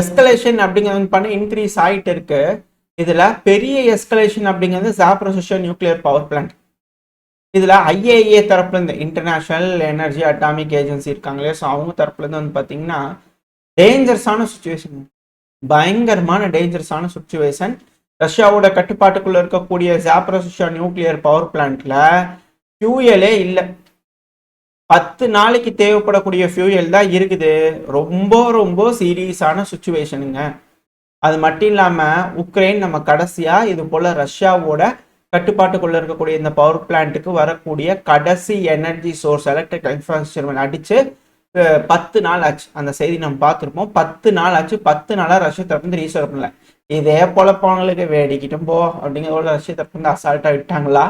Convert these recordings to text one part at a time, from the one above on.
Escalation அப்படிங்கிறது பண்ண increase ஆகிட்டு இருக்கு. இதுல பெரிய எஸ்கலேஷன் அப்படிங்கிறது ஜாப்ரோசியா நியூக்ளியர் பவர் பிளான்ட். இதுல ஐஏஏ தரப்புல இருந்து இன்டர்நேஷனல் எனர்ஜி அட்டாமிக் ஏஜென்சி இருக்காங்களே, ஸோ அவங்க தரப்புல இருந்து வந்து பாத்தீங்கன்னா டேஞ்சரஸான சுச்சுவேஷன், பயங்கரமான டேஞ்சரஸான சுச்சுவேஷன். ரஷ்யாவோட கட்டுப்பாட்டுக்குள்ள இருக்கக்கூடிய ஜாப்ரோசியா நியூக்ளியர் பவர் பிளான்ட்ல ஃபியூயலே இல்லை. 10 நாளைக்கு தேவைப்படக்கூடிய ஃபியூயல் தான் இருக்குது. ரொம்ப ரொம்ப சீரியஸான சுச்சுவேஷனுங்க. அது மட்டும் இல்லாம உக்ரைன் நம்ம கடைசியா இது போல ரஷ்யாவோட கட்டுப்பாட்டுக்குள்ள இருக்கக்கூடிய இந்த பவர் பிளான்ட்டுக்கு வரக்கூடிய கடைசி எனர்ஜி சோர்ஸ் எலக்ட்ரிக் இன்ஃப்ராஸ்ட்ரக்சர் அடிச்சு 10 நாள் ஆச்சு. அந்த செய்தி நம்ம பார்த்துருப்போம். 10 நாள் ஆச்சு. 10 நாளா ரஷ்யா தரப்பு ரீசர்வ் பண்ணல. இதே போல போனவங்களுக்கு வேடிக்கிட்டும் போ அப்படிங்கிற ரஷ்யா தரப்பு அசால்ட்டா விட்டாங்களா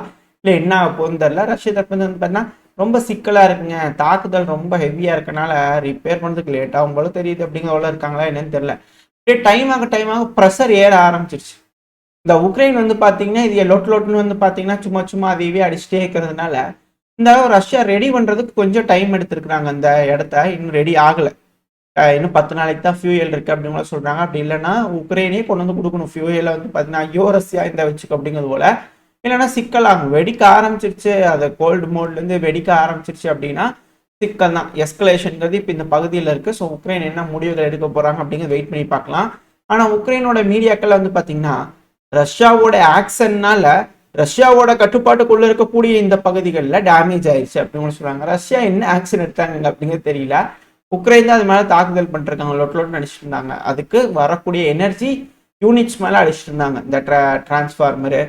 இல்லை என்ன போகுதுன்னு தெரியல. ரஷ்யா தரப்பு வந்து பார்த்தீங்கன்னா ரொம்ப சிக்கலா இருக்குங்க, தாக்குதல் ரொம்ப ஹெவியா இருக்கனால ரிப்பேர் பண்ணுறதுக்கு லேட் ஆகும் போல தெரியுது அப்படிங்கிறவள இருக்காங்களா என்னன்னு தெரியல. டைம் ஆக ப்ரெஷர் ஏற ஆரம்பிச்சிருச்சு. இந்த உக்ரைன் வந்து பார்த்தீங்கன்னா இது லொட்னு வந்து பார்த்தீங்கன்னா சும்மா அதையவே அடிச்சுட்டே இருக்கிறதுனால இந்த ரஷ்யா ரெடி பண்ணுறதுக்கு கொஞ்சம் டைம் எடுத்துருக்குறாங்க. அந்த இடத்த இன்னும் ரெடி ஆகலை. இன்னும் 10 நாளைக்கு தான் ஃபியூயல் இருக்குது அப்படிங்கிற சொல்கிறாங்க. அப்படி இல்லைன்னா உக்ரைனே கொண்டு வந்து கொடுக்கணும் ஃபியூயலை வந்து பார்த்தீங்கன்னா ஐயோ ரஷ்யா இந்த வச்சுக்க அப்படிங்கிறது போல. இல்லைன்னா சிக்கலாகும். வெடிக்க ஆரம்பிச்சிருச்சு, அதை கோல்டு மோட்லேருந்து வெடிக்க ஆரம்பிச்சிருச்சு அப்படின்னா சிக்கல் தான். எஸ்கலேஷன்ங்கிறது இப்போ இந்த பகுதியில் இருக்குது. ஸோ உக்ரைன் என்ன முடிவுகள் எடுக்க போகிறாங்க அப்படிங்கிறது வெயிட் பண்ணி பார்க்கலாம். ஆனால் உக்ரைனோட மீடியாக்கள் வந்து பார்த்தீங்கன்னா ரஷ்யாவோட ஆக்ஷன்னால ரஷ்யாவோட கட்டுப்பாட்டுக்குள்ள இருக்கக்கூடிய இந்த பகுதிகளில் டேமேஜ் ஆயிடுச்சு அப்படின்னு சொல்றாங்க. ரஷ்யா என்ன ஆக்ஷன் எடுத்தாங்க அப்படிங்கிறது தெரியல. உக்ரைன் தான் அது மேலே தாக்குதல் பண்ணிருக்காங்க, லொட்லோட்னு அடிச்சுட்டு இருந்தாங்க. அதுக்கு வரக்கூடிய எனர்ஜி யூனிட்ஸ் மேலே அடிச்சுட்டு இருந்தாங்க. இந்த டிரான்ஸ்ஃபார்மரு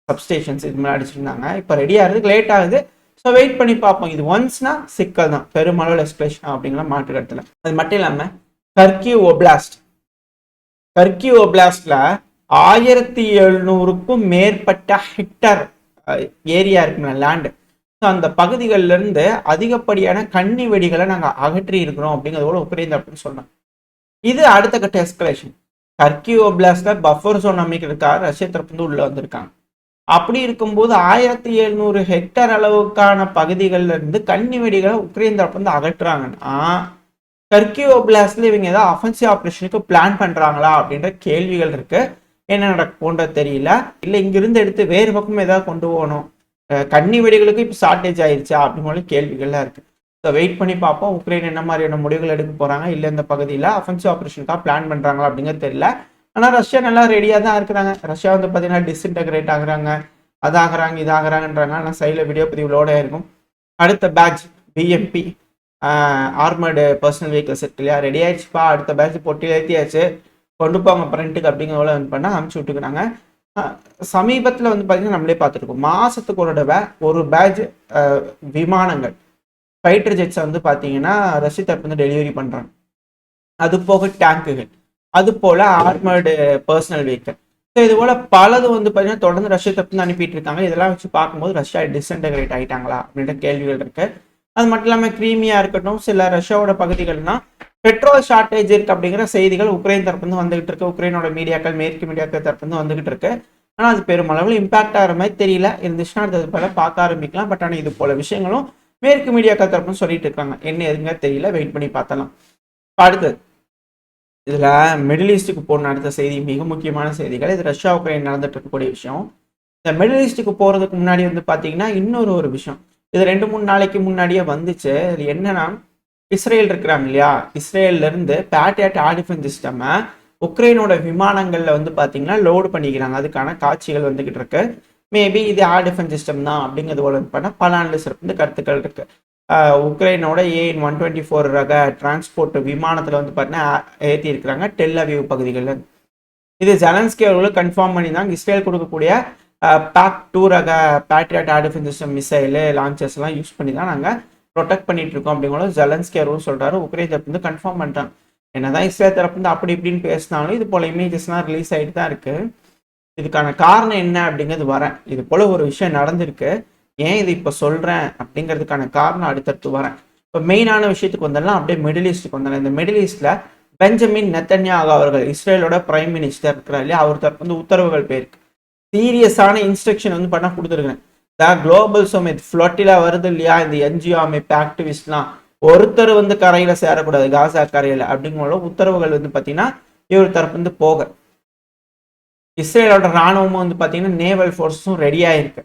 சப்ஸ்டேஷன்ஸ் இது மேலே அடிச்சுட்டு இருந்தாங்க. இப்போ ரெடி ஆகிறதுக்கு லேட் ஆகுது. ஸோ வெயிட் பண்ணி பார்ப்போம். இது ஒன்ஸ்னா சிக்கல் தான், பெருமளவில் எஸ்கலேஷன் அப்படிங்கிற மாற்று கருத்துல. அது மட்டும் இல்லாமல் கர்கிவ் ஒப்லாஸ்ட்ல 1700க்கும் மேற்பட்ட ஹெக்டர் ஏரியா இருக்குங்க லேண்டு. ஸோ அந்த பகுதிகளில் இருந்து அதிகப்படியான கன்னி வெடிகளை நாங்கள் அகற்றி இருக்கிறோம் அப்படிங்கிறதோட உக்ரைன் அப்படின்னு சொன்னோம். இது அடுத்த கட்ட எஸ்கலேஷன். கர்கிவ் ஒப்லாஸ்ட்ல பஃபர் ஜோன் அமைக்கிறதுக்காக ரஷ்ய தரப்பு உள்ள வந்திருக்காங்க. அப்படி இருக்கும்போது 1700 ஹெக்டர் அளவுக்கான பகுதிகளில் இருந்து கன்னி வெடிகளை உக்ரைன் தரப்பு வந்து அகற்றுறாங்கன்னா கர்கிவ் ஒப்லாஸ்ட்ல இவங்க ஏதாவது அஃபென்சிவ் ஆப்ரேஷனுக்கு பிளான் பண்றாங்களா அப்படின்ற கேள்விகள் இருக்கு. என்ன நடக்கும்ன்றது தெரியல. இல்லை இங்கிருந்து எடுத்து வேறு பக்கம் ஏதாவது கொண்டு போகணும், கன்னி வெடிகளுக்கு இப்போ ஷார்டேஜ் ஆயிடுச்சா அப்படின்னு கேள்விகள்லாம் இருக்கு. ஸோ வெயிட் பண்ணி பார்ப்போம் உக்ரைன் என்ன மாதிரியான முடிவுகள் எடுக்க போறாங்க. இல்லை இந்த பகுதியில் அஃபென்சிவ் ஆப்ரேஷனுக்காக பிளான் பண்றாங்களா அப்படிங்கிறது தெரியல. ஆனால் ரஷ்யா நல்லா ரெடியாக தான் இருக்கிறாங்க. ரஷ்யா வந்து பார்த்தீங்கன்னா டிஸ்இன்டகிரேட் ஆகுறாங்க, அதாகிறாங்க இதாகிறாங்கன்றாங்க. ஆனால் சைடில் வீடியோ பதிவுகளோட இருக்கும். அடுத்த batch BMP armoured personnel vehicles இருக்கு இல்லையா, ரெடி ஆயிடுச்சுப்பா. அடுத்த பேட்ச் பொட்டியில் ஏற்றியாச்சு, கொண்டு போங்க பிரிண்ட்டுக்கு அப்படிங்கிறவள வந்து பண்ணால் அனுப்பிச்சி விட்டுக்கிறாங்க. சமீபத்தில் வந்து பார்த்தீங்கன்னா நம்மளே பார்த்துருக்கோம், மாதத்துக்கு ஒரு தடவை ஒரு பேட்ச் விமானங்கள் ஃபைட்டர் ஜெட்ஸை வந்து பார்த்தீங்கன்னா ரஷ்ய தரப்பு வந்து டெலிவரி பண்ணுறாங்க. அது போக டேங்குகள், அது போல் ஆர்மர்டு பர்சனல் வெஹிக்கிள். ஸோ இது போல் பலது வந்து பார்த்தீங்கன்னா தொடர்ந்து ரஷ்ய தரப்பு வந்து அனுப்பிட்டு இருக்காங்க. இதெல்லாம் வச்சு பார்க்கும்போது ரஷ்யா டிஸ்இன்டகிரேட் ஆகிட்டாங்களா அப்படின்ற கேள்விகள் இருக்கு. அது மட்டும் இல்லாமல் கிரீமியா இருக்கட்டும், சில ரஷ்யாவோட பகுதிகள்னா பெட்ரோல் ஷார்டேஜ் இருக்கு அப்படிங்கிற செய்திகள் உக்ரைன் தரப்பு வந்துகிட்டு இருக்கு. உக்ரைனோட மீடியாக்கள், மேற்கு மீடியாக்கள் தரப்பு வந்துகிட்டு இருக்கு. ஆனால் அது பெருமளவில் இம்பாக்ட் ஆகிற மாதிரி தெரியல. இருந்துச்சுன்னா அது போல பார்க்க ஆரம்பிக்கலாம். பட் ஆனால் இது போல விஷயங்களும் மேற்கு மீடியாக்கள் தரப்புன்னு சொல்லிட்டு இருக்காங்க. என்ன எதுங்க தெரியல, வெயிட் பண்ணி பார்த்தலாம். அடுத்தது இதுல மிடில் ஈஸ்டுக்கு போன அடுத்த செய்தி மிக முக்கியமான செய்திகள். இது ரஷ்யா உக்ரைன் நடந்துட்டு இருக்கக்கூடிய விஷயம். இந்த மிடில் ஈஸ்டுக்கு போறதுக்கு முன்னாடி வந்து பாத்தீங்கன்னா இன்னொரு விஷயம், இது 2-3 நாளைக்கு முன்னாடியே வந்துச்சு. இது என்னன்னா, இஸ்ரேல் இருக்கிறாங்க இல்லையா, இஸ்ரேல்ல இருந்து பேட்ரியாட் ஏர் டிஃபென்ஸ் சிஸ்டம் உக்ரைனோட விமானங்கள்ல வந்து பாத்தீங்கன்னா லோடு பண்ணிக்கிறாங்க. அதுக்கான காட்சிகள் வந்துகிட்டு இருக்கு. மேபி இது ஏர் டிஃபென்ஸ் சிஸ்டம் தான் அப்படிங்கிறது போல பண்ண பல அனலிஸ்ட் கருத்துக்கள் இருக்கு. உக்ரைனோட AN-124 ரக டிரான்ஸ்போர்ட் விமானத்துல வந்து பார்த்தீங்கன்னா ஏற்றி இருக்கிறாங்க டெல் அவீவ் பகுதிகளில். இது ஜெலன்ஸ்கி அவர்களுக்கு கன்ஃபார்ம் பண்ணி தான் இஸ்ரேல் கொடுக்கக்கூடிய PAC-2 ரக patriot air defence system missile launchers எல்லாம் யூஸ் பண்ணி தான் நாங்கள் ப்ரொடெக்ட் பண்ணிட்டு இருக்கோம் அப்படிங்கிறது ஜெலன்ஸ்கி அவர்கள் சொல்றாரு. உக்ரைன் தரப்பு வந்து கன்ஃபார்ம் பண்ணிட்டாங்க. என்னதான் இஸ்ரேல் தரப்பு வந்து அப்படி இப்படின்னு பேசினாலும் இது போல இமேஜஸ்லாம் ரிலீஸ் ஆகிட்டு தான் இருக்கு. இதுக்கான காரணம் என்ன அப்படிங்கிறது வரேன். இது போல ஒரு விஷயம் நடந்திருக்கு, ஏன் இது இப்போ சொல்றேன் அப்படிங்கிறதுக்கான காரணம் அடுத்தடுத்து வரேன். இப்போ மெயினான விஷயத்துக்கு வந்தெல்லாம் அப்படியே மிடில் ஈஸ்ட்டுக்கு வந்தேன். இந்த மிடில் ஈஸ்ட்ல பெஞ்சமின் நெத்தன்யாகு அவர்கள், இஸ்ரேலோட பிரைம் மினிஸ்டர் இருக்கிறார் இல்லையா, அவர் தரப்பு வந்து உத்தரவுகள் போயிருக்கு. சீரியஸான இன்ஸ்ட்ரக்ஷன் வந்து பண்ண கொடுத்துருக்கேன். குளோபல் சமிட் ஃப்ளோட்டிலா வருது இல்லையா, இந்த NGO அமைப்பு ஆக்டிவிஸ்ட்லாம் ஒருத்தர் வந்து கரையில சேரக்கூடாது, காசா கரையில அப்படிங்கிற உத்தரவுகள் வந்து பார்த்தீங்கன்னா இவர் தரப்பு வந்து போக இஸ்ரேலோட ராணுவமும் வந்து பார்த்தீங்கன்னா நேவல் ஃபோர்ஸும் ரெடியாக இருக்கு.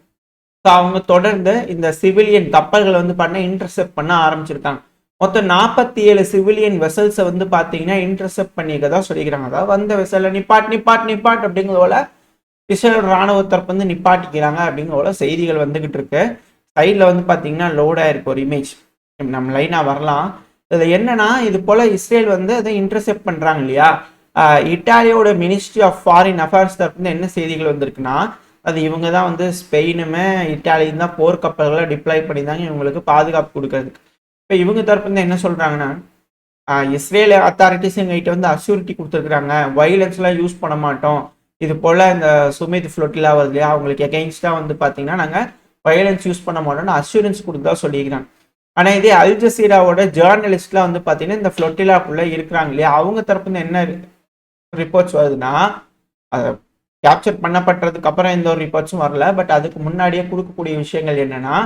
ஸோ அவங்க தொடர்ந்து இந்த சிவிலியன் கப்பல்களை வந்து பார்த்தீங்கன்னா இன்டர்செப்ட் பண்ண ஆரம்பிச்சிருக்காங்க. மொத்தம் 47 சிவிலியன் வெசல்ஸை வந்து பார்த்தீங்கன்னா இன்டர்செப்ட் பண்ணிக்கதா சொல்லிக்கிறாங்க. அதாவது வந்த வெசலை நிப்பாட் அப்படிங்கிறதோட இஸ்ரேலோட ராணுவ தரப்பு வந்து நிப்பாட்டிக்கிறாங்க அப்படிங்கிறதோட செய்திகள் வந்துகிட்டு இருக்கு. சைடில் வந்து பார்த்தீங்கன்னா லோடாக இருக்கு ஒரு இமேஜ், நம்ம லைனாக வரலாம். இதில் என்னன்னா இது போல இஸ்ரேல் வந்து அதை இன்டர்செப்ட் பண்ணுறாங்க இல்லையா. இட்டாலியோட மினிஸ்ட்ரி ஆஃப் ஃபாரின் அஃபேர்ஸ் தரப்பு என்ன செய்திகள் வந்திருக்குன்னா, அது இவங்க தான் வந்து ஸ்பெயினுமே இட்டாலியும் தான் போர்க்கப்பல்களை டிப்ளாய் பண்ணி தாங்க இவங்களுக்கு பாதுகாப்பு கொடுக்கறதுக்கு. இப்போ இவங்க தரப்பு என்ன சொல்றாங்கன்னா, இஸ்ரேல் அத்தாரிட்டிஸ் எங்ககிட்ட வந்து அஷ்யூரிட்டி கொடுத்துருக்குறாங்க, வயலன்ஸ்லாம் யூஸ் பண்ண மாட்டோம். இது போல இந்த சுமித் ஃப்ளோட்டிலா வருது இல்லையா, அவங்களுக்கு எகெயின்ஸ்டா வந்து பார்த்தீங்கன்னா நாங்கள் வயலன்ஸ் யூஸ் பண்ண மாட்டோம்னு அஷ்யூரன்ஸ் கொடுத்தா சொல்லிக்கிறாங்க. ஆனால் இதே அல் ஜசீராவோட ஜேர்னலிஸ்ட்லாம் வந்து பார்த்தீங்கன்னா இந்த ஃப்ளோட்டிலாக்குள்ளே இருக்கிறாங்க இல்லையா, அவங்க தரப்பு என்ன ரிப்போர்ட்ஸ் வருதுன்னா, அதை கேப்சர் பண்ணப்பட்டதுக்கு அப்புறம் எந்த ஒரு ரிப்போர்ட்ஸும் வரல. பட் அதுக்கு முன்னாடியே கொடுக்கக்கூடிய விஷயங்கள் என்னன்னா,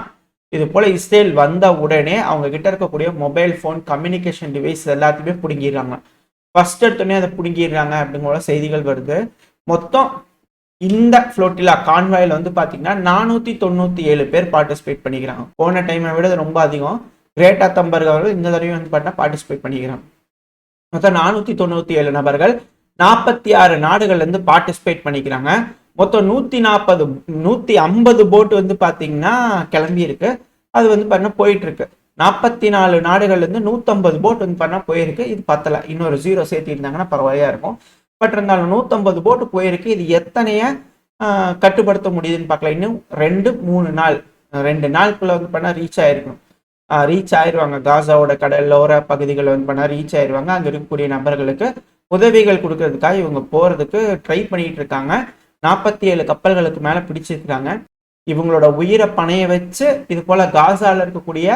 இது போல இஸ்ரேல் வந்த உடனே அவங்க கிட்ட இருக்கக்கூடிய மொபைல் ஃபோன் கம்யூனிகேஷன் டிவைஸ் எல்லாத்தையுமே பிடுங்கிடுறாங்க. ஃபர்ஸ்ட் எடுத்தோடனே அதை பிடுங்கிடுறாங்க அப்படிங்கிற செய்திகள் வருது. மொத்தம் இந்த ஃப்ளோட்டிலா கான்வாயில் வந்து பார்த்தீங்கன்னா 497 பேர் பார்ட்டிசிபேட் பண்ணிக்கிறாங்க. போன டைமை விட ரொம்ப அதிகம். கிரேட்டா தம்பர்க் அவர்கள் இந்த தடவையும் வந்து பார்த்தா பார்ட்டிசிபேட் பண்ணிக்கிறாங்க. மொத்தம் 497 நபர்கள் 46 நாடுகள்ல இருந்து பார்ட்டிசிபேட் பண்ணிக்கிறாங்க. மொத்தம் 150 போட் வந்து பாத்தீங்கன்னா கிளம்பி இருக்கு. அது வந்து பண்ண போயிட்டு இருக்கு. 44 நாடுகள்ல இருந்து 150 போட் வந்து பண்ண போயிருக்கு. இது பத்தல, இன்னொரு 0 சேர்த்து இருந்தாங்கன்னா பரவாயில்லையா இருக்கும். பட் இருந்தாலும் 150 போட்டு போயிருக்கு. இது எத்தனைய கட்டுப்படுத்த முடியுதுன்னு பார்க்கலாம். இன்னும் 2-3 நாள், 2 நாளுக்குள்ள வந்து பண்ணா ரீச் ஆயிடுவாங்க. காசாவோட கடலோர பகுதிகள் வந்து பண்ணா ரீச் ஆயிடுவாங்க. அங்க இருக்கக்கூடிய நபர்களுக்கு உதவிகள் கொடுக்கறதுக்காக இவங்க போறதுக்கு ட்ரை பண்ணிட்டு இருக்காங்க. 47 கப்பல்களுக்கு மேல பிடிச்சிருக்காங்க. இவங்களோட உயிரை பணைய வச்சு இது போல காசால இருக்கக்கூடிய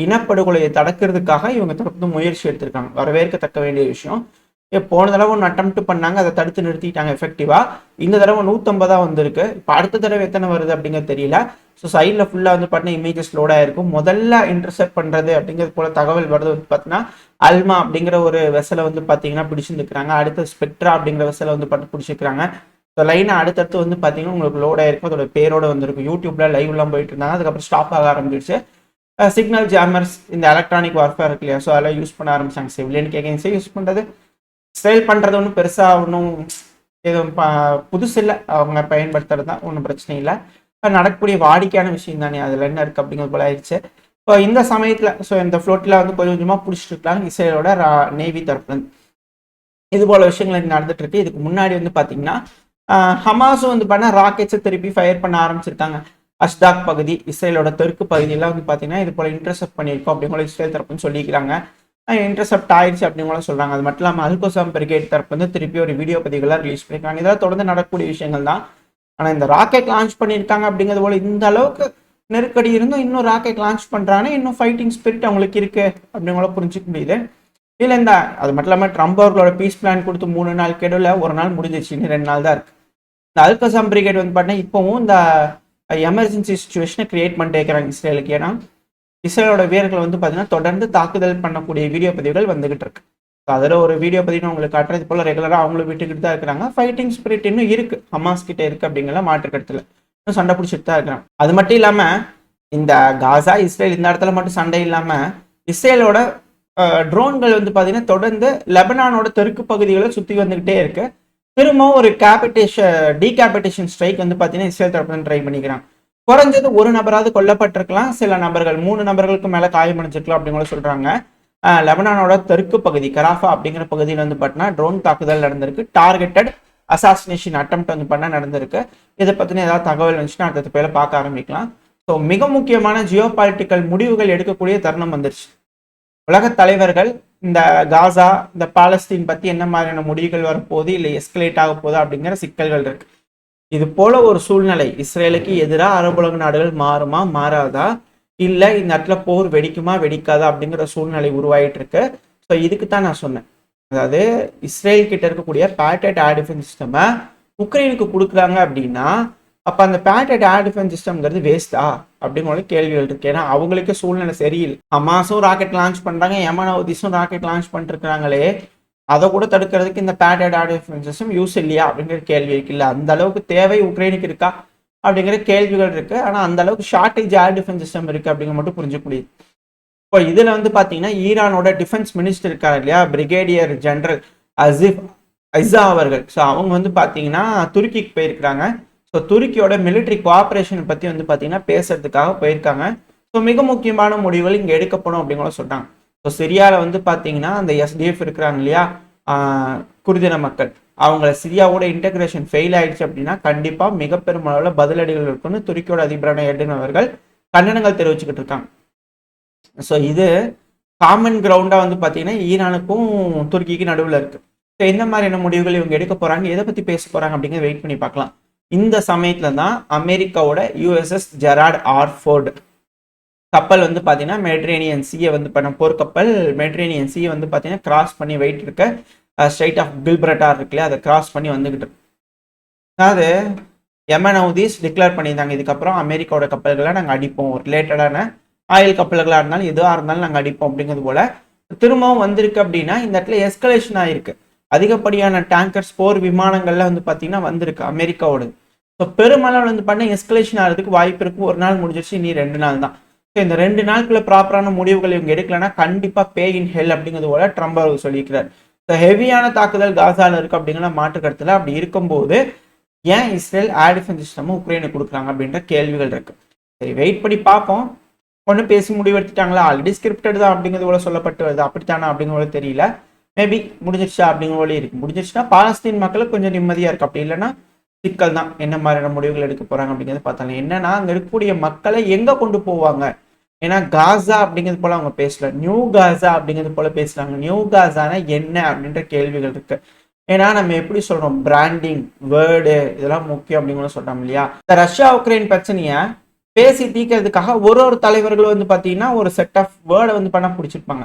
இனப்படுகொலையை தடுக்கிறதுக்காக இவங்க தொடர்ந்து முயற்சி எடுத்திருக்காங்க. வரவேற்கத்தக்க வேண்டிய விஷயம். போன தடவை ஒன்று அட்டெம்ப்ட் பண்ணாங்க, அதை தடுத்து நிறுத்திட்டாங்க எஃபெக்டிவா. இந்த தடவை 150 வந்திருக்கு. இப்போ அடுத்த தடவை எத்தனை வருது அப்படிங்கிறது தெரியல. ஸோ சைடில் ஃபுல்லாக வந்து பார்த்தீங்கன்னா இமேஜஸ் லோடாக இருக்கும். முதல்ல இன்டர்செப்ட் பண்ணுறது அப்படிங்கிறது போல தகவல் வருது வந்து பார்த்தீங்கன்னா அல்மா அப்படிங்கிற ஒரு வெசலை வந்து பார்த்தீங்கன்னா பிடிச்சிருந்துக்கிறாங்க. அடுத்து ஸ்பெக்ட்ரா அப்படிங்கிற வெசலை வந்து பார்த்து பிடிச்சிருக்காங்க. ஸோ லைனாக அடுத்தடுத்து வந்து பார்த்தீங்கன்னா உங்களுக்கு லோடாக இருக்கும். அதோட பேரோட வந்துருக்கும். யூடியூப்ல லைவ்லாம் போயிட்டு இருந்தாங்க. அதுக்கப்புறம் ஸ்டாப் ஆக ஆரம்பிச்சிருச்சு. சிக்னல் ஜாமர்ஸ், இந்த எலக்ட்ரானிக் வார்ஃபேர் இருக்கு இல்லையா, ஸோ அதெல்லாம் யூஸ் பண்ண ஆரம்பிச்சாங்க. சிவிலியன் கேகன்ஸே யூஸ் பண்ணுறது, சேல் பண்ணுறது ஒன்றும் பெருசாக ஒன்றும் எதுவும் புதுசு இல்லை. அவங்க பயன்படுத்துறது தான், ஒன்றும் பிரச்சனை இல்லை. நடக்கக்கூடிய வாடிக்கையான விஷயம் தானே, அதில் என்ன இருக்குது அப்படிங்கிறது போல ஆயிடுச்சு. இப்போ இந்த சமயத்தில் இந்த ஃப்ளோட்டில் வந்து கொஞ்சம் கொஞ்சமாக பிடிச்சிட்டு இருக்காங்க இஸ்ரேலோட நேவி தரப்புல. இது போல விஷயங்கள் நடந்துட்டு இருக்கு. இதுக்கு முன்னாடி வந்து பார்த்தீங்கன்னா ஹமாஸும் வந்து பண்ண ராக்கெட்ஸை திருப்பி ஃபயர் பண்ண ஆரம்பிச்சிருக்காங்க. அஷ்தாக் பகுதி, இஸ்ரேலோட தெற்கு பகுதியெல்லாம் வந்து பார்த்தீங்கன்னா இது போல இன்டர்செப்ட் பண்ணியிருக்கோம் அப்படிங்கிற இஸ்ரேல் தரப்புன்னு சொல்லிக்கிறாங்க. இன்டர்செப்ட் ஆயிடுச்சு அப்படின்னு சொல்றாங்க. அது மட்டும் இல்லாமல் அல்கோசாம் பிரிகேட் தரப்பு வந்து திருப்பி ஒரு வீடியோ பதிவுகளாக ரிலீஸ் பண்ணியிருக்காங்க. இதெல்லாம் தொடர்ந்து நடக்கக்கூடிய விஷயங்கள் தான். ஆனால் இந்த ராக்கெட் லான்ச் பண்ணியிருக்காங்க அப்படிங்கிறது போல இந்த அளவுக்கு நெருக்கடி இருந்தும் இன்னும் ராக்கெட் லான்ச் பண்றாங்கன்னா இன்னும் ஃபைட்டிங் ஸ்பிரிட் அவங்களுக்கு இருக்கு அப்படிங்கள புரிஞ்சுக்க முடியுது. இல்லை இந்த அது மட்டும் இல்லாமல் ட்ரம்ப் அவர்களோட பீஸ் பிளான் கொடுத்து 3 நாள் கெடுவில் ஒரு நாள் முடிஞ்சிச்சு, இன்னும் 2 நாள் தான் இருக்கு. இந்த அல்கசாம் பிரிகேட் வந்து பார்த்தீங்கன்னா இப்போவும் இந்த எமர்ஜென்சி சுச்சுவேஷனை கிரியேட் பண்ணிட்டு இருக்கிறாங்க இஸ்ரேலுக்கு. ஏன்னா இஸ்ரேலோட வீரர்கள் வந்து பார்த்தீங்கன்னா தொடர்ந்து தாக்குதல் பண்ணக்கூடிய வீடியோ பதிவுகள் வந்துகிட்டு இருக்கு. அதில் ஒரு வீடியோ பதிவு உங்களுக்கு காட்டுறது போல ரெகுலராக அவங்களும் விட்டுக்கிட்டு தான் இருக்கிறாங்க. ஃபைட்டிங் ஸ்பிரிட் இன்னும் இருக்கு, ஹமாஸ் கிட்ட இருக்கு அப்படிங்கிற மாற்றுக்கருத்துல இன்னும் சண்டை பிடிச்சிட்டு தான் இருக்கிறாங்க. அது மட்டும் இல்லாம இந்த காசா இஸ்ரேல் இந்த இடத்துல மட்டும் சண்டை இல்லாம இஸ்ரேலோட ட்ரோன்கள் வந்து பார்த்தீங்கன்னா தொடர்ந்து லெபனானோட தெற்கு பகுதிகளை சுற்றி வந்துகிட்டே இருக்கு. திரும்பவும் ஒரு டீகேபிட்டேஷன் ஸ்ட்ரைக் வந்து பார்த்தீங்கன்னா இஸ்ரேல் தரப்பு ட்ரை பண்ணிக்கிறாங்க. குறைஞ்சது ஒரு நபராவது கொல்லப்பட்டிருக்கலாம், சில நபர்கள் 3 நபர்களுக்கு மேல காயமடைஞ்சிருக்கலாம் அப்படிங்கிற சொல்றாங்க. லெபனானோட தெற்கு பகுதி கராஃபா அப்படிங்கிற பகுதியில் வந்து பார்த்தீங்கன்னா ட்ரோன் தாக்குதல் நடந்திருக்கு. டார்கெட்டட் அசாசினேஷன் அட்டெம்ப்ட் வந்து பண்ண நடந்திருக்கு. இதை பத்தின ஏதாவது தகவல் வந்துச்சுன்னா அடுத்த பேரை பார்க்க ஆரம்பிக்கலாம். ஸோ மிக முக்கியமான ஜியோ பாலிட்டிக்கல் முடிவுகள் எடுக்கக்கூடிய தருணம் வந்துருச்சு. உலக தலைவர்கள் இந்த காசா, இந்த பாலஸ்தீன் பத்தி என்ன மாதிரியான முடிவுகள் வரப்போகுது, இல்லை எஸ்கலேட் ஆக போகுது அப்படிங்கிற சிக்கல்கள் இருக்கு. இது போல ஒரு சூழ்நிலை இஸ்ரேலுக்கு எதிராக அரபு உலக நாடுகள் மாறுமா மாறாதா, இல்லை இந்த இடத்துல போர் வெடிக்குமா வெடிக்காதா அப்படிங்கிற சூழ்நிலை உருவாயிட்டு இருக்கு. ஸோ இதுக்கு தான் நான் சொன்னேன், அதாவது இஸ்ரேல் கிட்ட இருக்கக்கூடிய பேட்ரியட் ஏர் டிஃபென்ஸ் சிஸ்டமை உக்ரைனுக்கு கொடுக்குறாங்க அப்படின்னா அப்போ அந்த பேட்ரியட் ஏர் டிஃபென்ஸ் சிஸ்டம்ங்கிறது வேஸ்டா அப்படிங்கிற கேள்விகள் இருக்கு. ஏன்னா அவங்களுக்கே சூழ்நிலை சரியில்லை. ஹமாஸும் ராக்கெட் லான்ச் பண்றாங்க, யமன் ஹவுதிஸும் ராக்கெட் லான்ச் பண்ணிட்டு இருக்காங்களே, அதை கூட தடுக்கிறதுக்கு இந்த பேடட் ஏர் டிஃபென்சஸும் யூஸ் இல்லையா அப்படிங்கிற கேள்வி இருக்கு. இல்லை அந்த அளவுக்கு தேவை உக்ரைனுக்கு இருக்கா அப்படிங்கிற கேள்விகள் இருக்கு. ஆனால் அந்த அளவுக்கு ஷார்டேஜ் ஏர் டிஃபென்ஸ் சிஸ்டம் இருக்கு அப்படிங்கிற மட்டும் புரிஞ்சுக்க முடியுது. இப்போ இதுல வந்து பாத்தீங்கன்னா ஈரானோட டிஃபென்ஸ் மினிஸ்டர் இருக்காரு இல்லையா, பிரிகேடியர் ஜெனரல் அசிஃப் ஐசா அவர்கள். ஸோ அவங்க வந்து பாத்தீங்கன்னா துருக்கிக்கு போயிருக்கிறாங்க. ஸோ துருக்கியோட மிலிட்ரி கோஆபரேஷன் பத்தி வந்து பாத்தீங்கன்னா பேசுறதுக்காக போயிருக்காங்க. ஸோ மிக முக்கியமான முடிவுகள் இங்க எடுக்கப்படும் அப்படிங்கிற சொல்றாங்க. ஸோ சிரியால வந்து பாத்தீங்கன்னா அந்த எஸ்டிஎஃப் இருக்கிறாங்க இல்லையா, குர்தின மக்கள், அவங்கள சிரியாவோட இன்டகிரேஷன் ஃபெயில் ஆயிடுச்சு அப்படின்னா கண்டிப்பா மிக பெருமளவில் பதிலடிகள் இருக்குன்னு துருக்கியோட அதிபரான எர்டோகன் அவர்கள் கண்டனங்கள் தெரிவிச்சுக்கிட்டு இருக்காங்க. ஸோ இது காமன் கிரவுண்டா வந்து பாத்தீங்கன்னா ஈரானுக்கும் துருக்கிக்கு நடுவில் இருக்கு. ஸோ எந்த மாதிரியான முடிவுகள் இவங்க எடுக்க போறாங்க, எதை பத்தி பேச போறாங்க அப்படிங்கிறத வெயிட் பண்ணி பார்க்கலாம். இந்த சமயத்துல தான் அமெரிக்காவோட யுஎஸ்எஸ் ஜெரார்ட் ஆர் ஃபோர்டு கப்பல் வந்து பாத்தீங்கன்னா மெடிட்ரேனியன் சீயை வந்து பண்ண போர்க்கப்பல் மெடிட்ரேனியன் சீயை வந்து பாத்தீங்கன்னா கிராஸ் பண்ணி வெயிட் இருக்க ஸ்ட்ரைட் ஆஃப் கில்பிரட்டார் இருக்குல்லையா, அதை கிராஸ் பண்ணி வந்துகிட்டு இருக்கு. அதாவது யமன் ஹவுதீஸ் டிக்ளேர் பண்ணியிருந்தாங்க, இதுக்கப்புறம் அமெரிக்காவோட கப்பல்களை நாங்கள் அடிப்போம், ரிலேட்டடான ஆயில் கப்பல்களாக இருந்தாலும் எதுவாக இருந்தாலும் நாங்கள் அடிப்போம் அப்படிங்கிறது போல திரும்பவும் வந்திருக்கு. அப்படின்னா இந்த இடத்துல எஸ்கலேஷன் ஆயிருக்கு. அதிகப்படியான டேங்கர்ஸ் போர் விமானங்கள்ல வந்து பார்த்தீங்கன்னா வந்திருக்கு அமெரிக்காவோட. ஸோ பெருமளவில் வந்து பண்ண எஸ்கலேஷன் ஆகிறதுக்கு வாய்ப்பு இருக்கு. ஒரு நாள் முடிஞ்சிருச்சு, இனி 2 நாள் தான். ஸோ இந்த 2 நாளுக்குள்ள ப்ராப்பரான முடிவுகள் இவங்க எடுக்கலன்னா கண்டிப்பா பே இன் ஹெல் அப்படிங்கிறது போல ட்ரம்ப் அவர் சொல்லியிருக்கிறார். ஸோ ஹெவியான தாக்குதல் காசால இருக்கு அப்படிங்கிற மாற்று கருத்துல. அப்படி இருக்கும்போது ஏன் இஸ்ரேல் ஏர் டிஃபென்ஸ் சிஸ்டமும் உக்ரைனுக்கு கொடுக்குறாங்க அப்படின்ற கேள்விகள் இருக்கு. சரி, வெயிட் பண்ணி பார்ப்போம். ஒன்றும் பேசி முடிவெடுத்துட்டாங்களா, ஆல்ரெடி ஸ்கிரிப்டட் தான் அப்படிங்கிறது போல சொல்லப்பட்டு வருது, அப்படித்தானா அப்படிங்கிற தெரியல. மேபி முடிஞ்சிருச்சா அப்படிங்கிற போல இருக்கு. முடிஞ்சிருச்சுன்னா பாலஸ்தீன் மக்களுக்கு கொஞ்சம் நிம்மதியா இருக்கு. அப்படி இல்லைன்னா சிக்கல் தான். என்ன மாதிரியான முடிவுகள் எடுக்க போறாங்க அப்படிங்கிறது பார்த்தாங்க. என்னன்னா அங்க இருக்கக்கூடிய மக்களை எங்க கொண்டு போவாங்க, ஏன்னா காசா அப்படிங்கிறது போல அவங்க பேசல, நியூ காசா அப்படிங்கிறது போல பேசுறாங்க. நியூ காசானா என்ன அப்படின்ற கேள்விகள் இருக்கு. ஏன்னா நம்ம எப்படி சொல்றோம், பிராண்டிங் வேர்டு இதெல்லாம் முக்கியம் அப்படிங்கிற சொல்றோம் இல்லையா. இந்த ரஷ்யா உக்ரைன் பிரச்சனைய பேசி தீக்கிறதுக்காக ஒரு தலைவர்கள் வந்து பாத்தீங்கன்னா ஒரு செட் ஆஃப் வேர்டை வந்து பண்ண பிடிச்சிருப்பாங்க.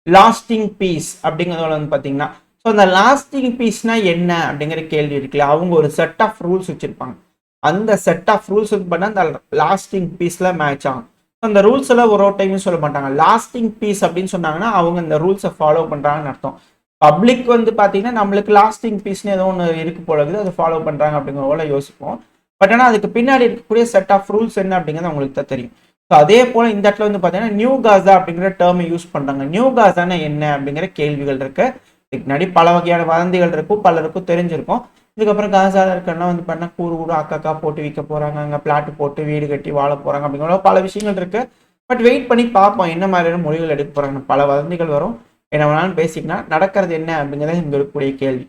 லாஸ்டிங் பீஸ் அப்படிங்கிறதோட வந்து பாத்தீங்கன்னா, ஸோ அந்த லாஸ்டிங் பீஸ்னா என்ன அப்படிங்கிற கேள்வி இருக்குல்ல, அவங்க ஒரு செட் ஆஃப் ரூல்ஸ் வச்சிருப்பாங்க. அந்த செட் ஆஃப் ரூல்ஸ் வந்து பண்ணா அந்த லாஸ்டிங் பீஸ்ல மேட்ச் ஆகும். அந்த ரூல்ஸ் எல்லாம் ஒரு டைமும் சொல்ல மாட்டாங்க. லாஸ்டிங் பீஸ் அப்படின்னு சொன்னாங்கன்னா அவங்க இந்த ரூல்ஸை ஃபாலோ பண்றாங்கன்னு அர்த்தம். பப்ளிக் வந்து பாத்தீங்கன்னா நம்மளுக்கு லாஸ்டிங் பீஸ்னு ஏதோ ஒன்று இருக்கு போல இருக்குது, அதை ஃபாலோ பண்றாங்க அப்படிங்கிற போல யோசிப்போம். பட் ஆனால் அதுக்கு பின்னாடி இருக்கக்கூடிய செட் ஆஃப் ரூல்ஸ் என்ன அப்படிங்கிறது அவங்களுக்கு தான் தெரியும். ஸோ அதே போல இந்த இடத்துல வந்து பார்த்தீங்கன்னா நியூ காசா அப்படிங்கிற டேர்மை யூஸ் பண்றாங்க. நியூ காசானா என்ன அப்படிங்கிற கேள்விகள் இருக்கு. இதுக்கு முன்னாடி பல வகையான வதந்திகள் இருக்கும், பலருக்கும் தெரிஞ்சிருக்கும். இதுக்கப்புறம் காசால இருக்கன்னா வந்து பண்ண கூறு அக்காக்கா போட்டு விற்க போறாங்க, அங்கே பிளாட் போட்டு வீடு கட்டி வாழ போறாங்க அப்படிங்கிற பல விஷயங்கள் இருக்கு. பட் வெயிட் பண்ணி பார்ப்போம் என்ன மாதிரியான முடிவுகள் எடுக்க போறாங்க. பல வதந்திகள் வரும், என்ன வேணாலும் பேசிக்கினா நடக்கிறது என்ன அப்படிங்கிறத இங்க இருக்கக்கூடிய கேள்வி.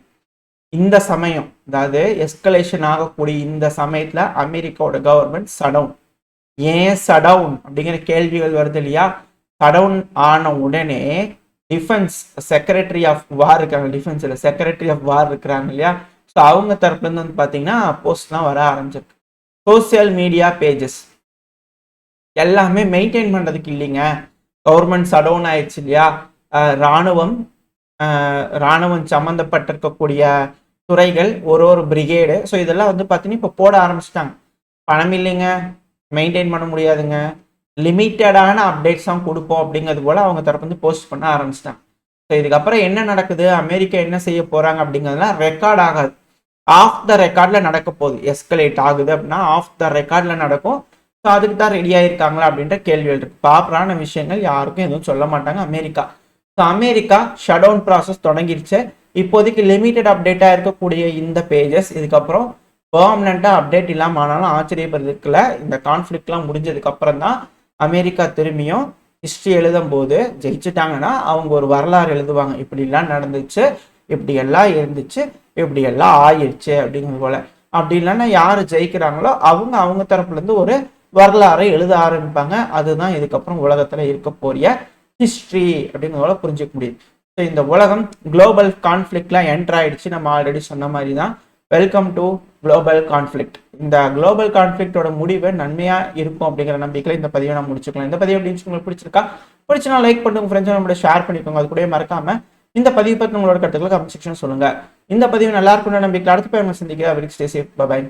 இந்த சமயம், அதாவது எஸ்கலேஷன் ஆகக்கூடிய இந்த சமயத்துல அமெரிக்காவோட கவர்மெண்ட் சடவுன். ஏன் சடவுன் அப்படிங்கிற கேள்விகள் வருது இல்லையா. சடவுன் ஆன உடனே டிஃபென்ஸ் செக்ரட்டரி ஆஃப் வார் இருக்காங்க, டிஃபென்ஸ்ல செக்ரட்டரி ஆஃப் வார் இருக்கிறாங்க இல்லையா. ஸோ அவங்க தரப்புல இருந்து வந்து பாத்தீங்கன்னா போஸ்ட்லாம் வர ஆரம்பிச்சிருக்கு. சோசியல் மீடியா பேஜஸ் எல்லாமே மெயின்டைன் பண்றதுக்கு இல்லைங்க, கவர்மெண்ட் சடவுன் ஆயிடுச்சு இல்லையா. ராணுவம் சம்மந்தப்பட்டிருக்கக்கூடிய துறைகள் ஒரு பிரிகேடு, ஸோ இதெல்லாம் வந்து பார்த்தீங்கன்னா இப்போ போட ஆரம்பிச்சிட்டாங்க. பணம் இல்லைங்க, மெயின்டைன் பண்ண முடியாதுங்க, லிமிட்டடான அப்டேட்ஸ் தான் கொடுப்போம் அப்படிங்கிறது போல அவங்க தரப்பு வந்து போஸ்ட் பண்ண ஆரம்பிச்சிட்டாங்க. ஸோ இதுக்கப்புறம் என்ன நடக்குது, அமெரிக்கா என்ன செய்ய போறாங்க அப்படிங்கிறதுலாம் ரெக்கார்ட் ஆகாது, ஆஃப் த ரெக்கார்ட்ல நடக்க போகுது. எஸ்கலேட் ஆகுது அப்படின்னா ஆஃப் த ரெக்கார்ட்ல நடக்கும். ஸோ அதுக்கு தான் ரெடி ஆயிருக்காங்களா அப்படின்ற கேள்விகள் இருக்கு. ப்ராப்பரான விஷயங்கள் யாருக்கும் எதுவும் சொல்ல மாட்டாங்க America. So America shut down process தொடங்கிடுச்சு. இப்போதைக்கு லிமிட்டட் அப்டேட்டா இருக்கக்கூடிய இந்த பேஜஸ் இதுக்கப்புறம் பெர்மனண்டா அப்டேட் இல்லாம ஆனாலும் ஆச்சரியப்படுறதுக்குல. இந்த கான்ஃபிளிக்ட்லாம் முடிஞ்சதுக்கு அப்புறம் தான் அமெரிக்கா திரும்பியும் ஹிஸ்டரி எழுதும் போது ஜெயிச்சுட்டாங்கன்னா அவங்க ஒரு வரலாறு எழுதுவாங்க, இப்படி எல்லாம் நடந்துச்சு, இப்படி எல்லாம் இருந்துச்சு, இப்படி எல்லாம் ஆயிடுச்சு அப்படிங்கிறது போல. அப்படி இல்லைன்னா யாரு ஜெயிக்கிறாங்களோ அவங்க தரப்புல இருந்து ஒரு வரலாறை எழுத ஆரம்பிப்பாங்க. அதுதான் இதுக்கப்புறம் உலகத்துல இருக்க போறிய ஹிஸ்டரி அப்படிங்கிறத புரிஞ்சுக்க முடியுது. ஸோ இந்த உலகம் குளோபல் கான்ஃபிளிக்ட்லாம் என்டர் ஆயிடுச்சு. நம்ம ஆல்ரெடி சொன்ன மாதிரி தான். Welcome to global conflict. இந்த குளோபல் கான்ஃபிளிக்டோட முடிவு நன்மையா இருக்கும் அப்படிங்கிற நம்பிக்கையில இந்த பதிவை நான் முடிச்சுக்கலாம். இந்த பதிவு அப்படின்னு உங்களுக்கு பிடிச்சினா லைக் பண்ணுங்க, ஃப்ரெண்ட்ஸ் நம்மளோட ஷேர் பண்ணிக்கோங்க. அது கூட மறக்காம இந்த பதிவு பற்றி உங்களோட கருத்துக்களை கமெண்ட் செக்ஷன் சொல்லுங்க. இந்த பதிவு நல்லா இருக்கும்னு நம்பிக்கை அடுத்த பேர் சந்திக்கிறேன். பை.